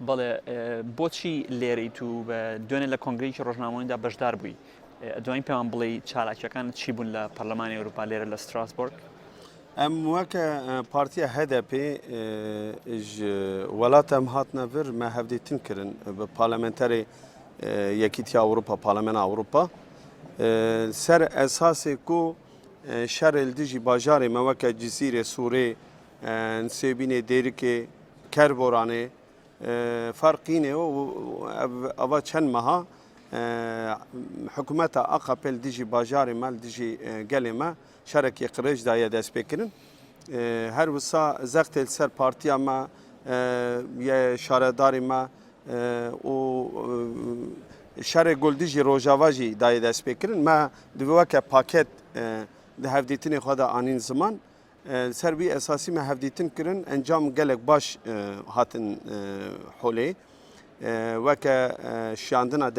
بەڵێ بۆچی لێرەیت و دوێنێ لە کۆنگرەیکی ڕۆژنامەوەیدا بەشدار بووی دوایین پێمان بڵێ چالاکیەکان چی بوون لە پەرلەمانی ئەوروپا لێرە لە ستراسبورگ ام وکه پارتیا HDP ولات ام هات نفر ما هفدیتین کرن به پارلمانتری یکیتی اروپا پارلمان اروپا سر اساس کو شر الدیجی باجار ما وکه جزیره سوره نسبین دیری که کربورانه فرقینه و اوا چند ماها حکومت اقپل دیجی باجار مال دیجی گلمه شرکی قرش دایه دست بکنن هر وسا زخت سر پارتی ما یه شارداری ما و شر گلدیجی روجاواجی دایه دست بکنن ما دوای که پاکت ده هفدیتنی خدا آنین زمان سر بی اساسی ما هفدیتن کرن انجام گلک باش هاتن حوله وکه شاندنا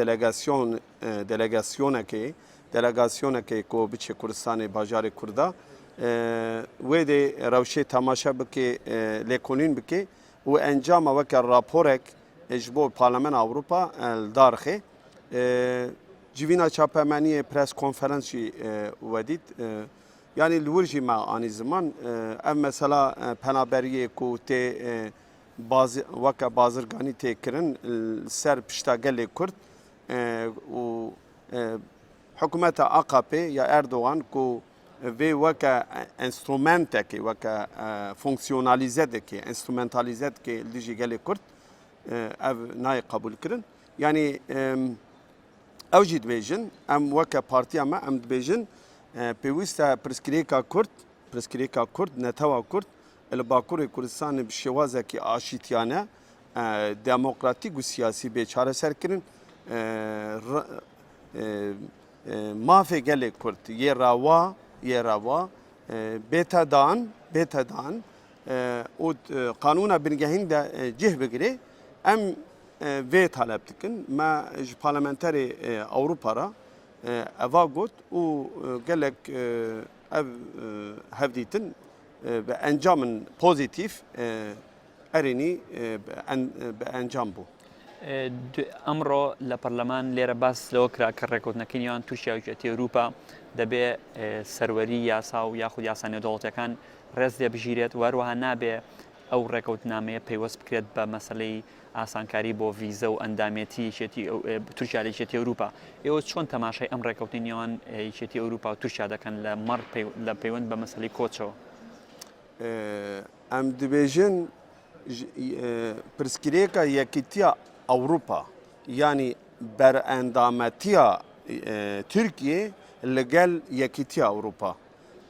دelegasyona که کو بچه کردستان باجار کردا و ده روشه تماشا بکه لکنین بکه و انجام وکه راپورک اجبو پارلمان اروپا دارخه جوینا چاپمانی پرس کنفرانسی ودید yani lurji ma ani zaman ev mesela penaberiye ku te bazı vaka bazırgani te kirin ser pişta gele Kürt u hükümete AKP ya Erdoğan ku ve vaka instrumente ki vaka fonksiyonalize de ki instrumentalize de ki liji gele Kürt ev nay kabul kirin yani evjid bejin em vaka partiya ma em bejin پیوسته پرسکریکا کرد نتوا کرد الباکور کردستان بشوازه که آشتیانه دموکراتیک و سیاسی بیچاره سر کردن مافی گله کرد یه روا بتدان و قانون بنگهین ده جه بگیره ام و طلب دکن ما پارلمانتری اوروپا را اوا گوت و گلک هفدیتن به انجام پوزیتیف ارینی به انجام بو ئەمڕۆ لە پەرلەمان لێرە باس لەوە کرا کە ڕێکوتنەکەنیان تووشیاویەتی ئەوروپا دەبێ سەروەری یاسا و یاخود یاسا نێودەوڵەتەکان ڕێز لێ بژیرێت وەروەها نابێ ئەو ڕێکەوتنامەیە پەیوەست بکرێت بە مەسەلەی ئاسانکاری بۆ ڤیزە و ئەندامێتی تورکیا لە یەکێتی ئەوروپا ئێوە چۆن تەماشای ئەم ڕێکەوتنیەوەن یەکێتی ئەوروپا و تورکیا دەکەن لە مەڕ لە پەیوەند بە مەسەلەی کۆچەوە ئەم دەبێژن پرسکرێکە یەکێتیە ئەوروپا ینی بەرئەندامەتیە تورکیە لەگەل یەکێتیە ئەوروپا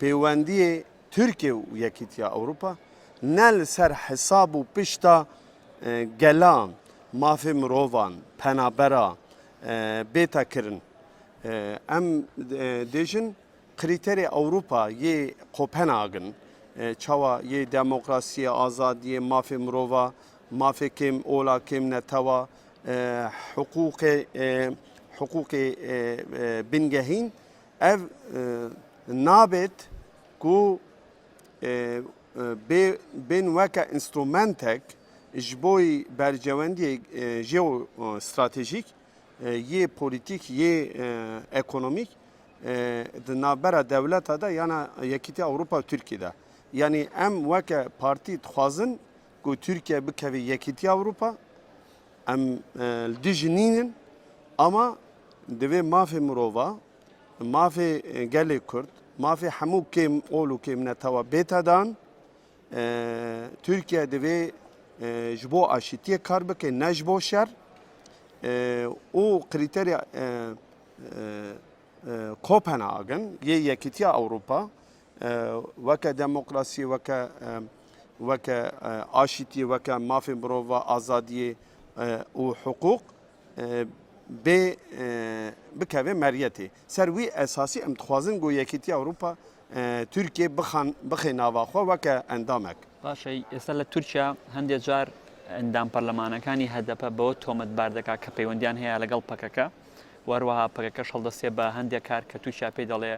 پەیوەندیە تورکیە و یەکێتیە ئەوروپا نه لەسەر حساب و پشتا گەلان مافی مرۆڤان پەنابەرە بێتە کردن ئەم دێژن کریتەری ئەوروپا یê قۆپەناگن çawa yê demokrasiye azadiye mafê mirova mafê kêm ola kêm netewa hukukê bingehîn ev nabêt ku bên weke instrumentek ji bo bercewendiyê jeostratejîk yê polîtîk yê ekonomîk di navbera dewleta de yana Yekîtiya Ewropa Tirkiye de yani em weke partî dixwazin ku Tirkiye bikeve Yekîtiya Ewropa em dijînînin ama divê mafê mirova mafê gelê Kurd mafê hemû kêm ol û kêm netewa bêtedan Türkiye divê ji bo aşîtiyê kar bike ne ji bo şer û krîteriya Kopenhagen yê Yekîtiya Ewropa weke demokrasî weke aşîtiyê weke mafê mirova azadiyê û hukuk bikeve meryetê ser wî esasî em dixwazin ku Yekîtiya Ewropa Türkiye bixê nava xwe weke endamek. باشە ئێستا لە تورکیا هەندێک جار ئەندام پەرلەمانەکانی هەدەپە بەوە تۆمەتبار دەکات کە پەیوەندیان هەیە لەگەڵ پەکەکە وەروەها پەکەکەش هەڵدەستێ بە هەندێک کار کە تووشیا پێی دەڵێ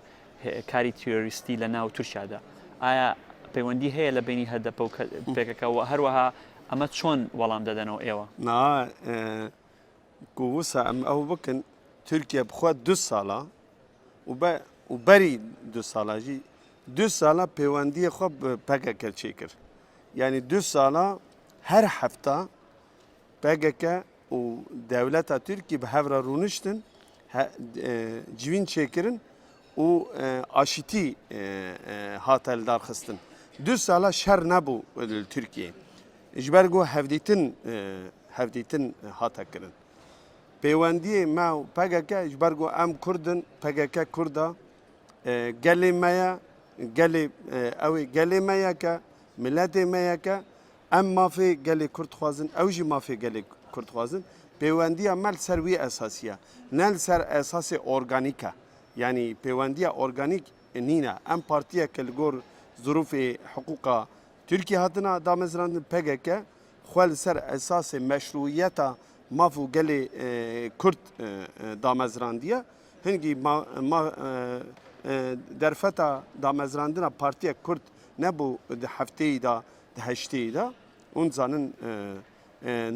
کاری تیۆریستی لە ناو تورکیادا ئایا پەیوەندی هەیە لە بینی هەدەپە و پێکەکە و هەروەها ئەمە چۆن وەڵام دەدەنەوە ئێوە نا قووسا ئەم ئەو بکن تورکیا بخوا 2 ساڵە و بەری 2 ساڵاژی 2 ساڵە پەیوەندیە خۆ پەگەکە چێ کرد یعنی 2 ساڵە هەر هەفتە پەگەکە و دەولەتە تورکی بە هەورە ڕوونشتن جوین چێکردن و ئاشتی هاتە لەدارخستن 2 ساڵە شەر نەبوو تورکیە ji ber got hevdîtin hate kirin. Pêwendiyê me û PKK ji ber got em Kurdin, PKK Kurda gelê me ye, gelê ew ê gelê me yeke, milletê me yeke, em mafê gelê Kurd xwazin, ew jî mafê gelê Kurd xwazin. Pêwendiya me li ser wî esasiye, ne li ser esasê organîk e. Yani pêwendiya organîk nîne. Em partiyeke li gor zirûfê hiqûqa Türkiye hatına damezrandın PKK xwe li ser esasê meşruiyeta maf û gelê Kurd damezrandiye hingî derfeta damezrandina Partiya Kurd nebû di hefteyê da di heşteyê da hûn zanin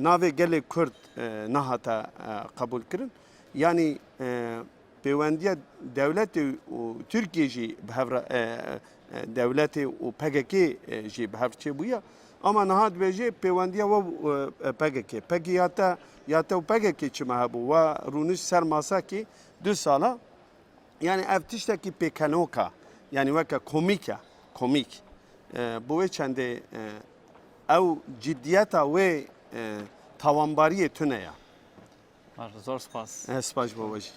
navê gelê Kurd nehate qebûl kirin yanî pêwendiya dewletê û Tirkiye jî bi hev devletê û PKK jî bi hev çêbûye ama niha dibêje pêwendiya we PKK PKK ya te PKK çima hebû we rûniş ser masakê 2 sala yani ev tiştekî pêkenoka yani weke komîk bu wê çendê ew ciddiyeta wê tawanbariyê tune ye زۆر سپاس spas ji bo we jî